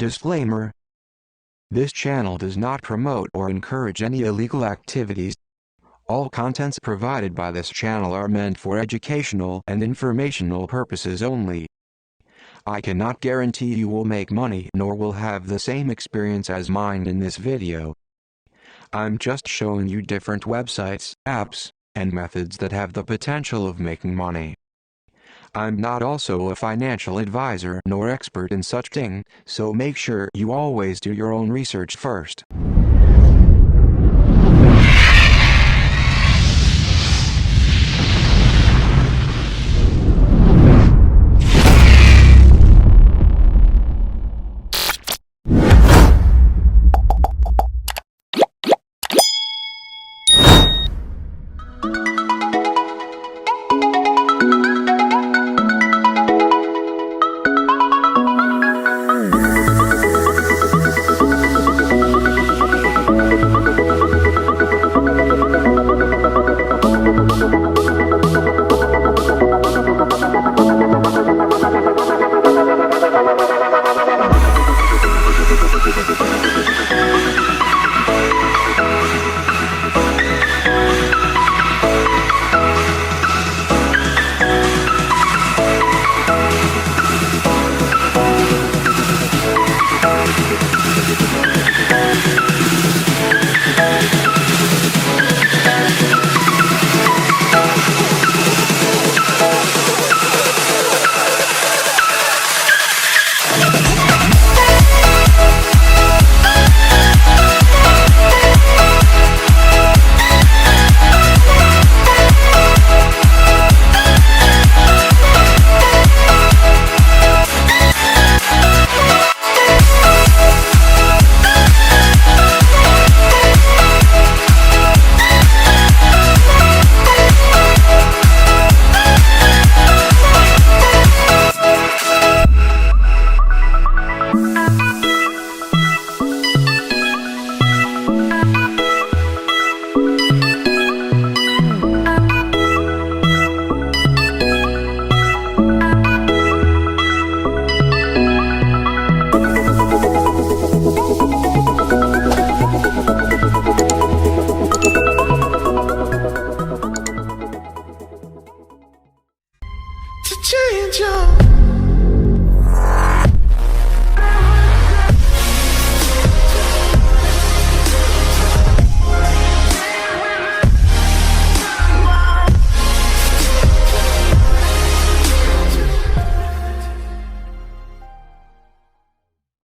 Disclaimer: this channel does not promote or encourage any illegal activities. All contents provided by this channel are meant for educational and informational purposes only. I cannot guarantee you will make money nor will have the same experience as mine in this video. I'm just showing you different websites, apps, and methods that have the potential of making money. I'm not also a financial advisor nor expert in such thing, so make sure you always do your own research first.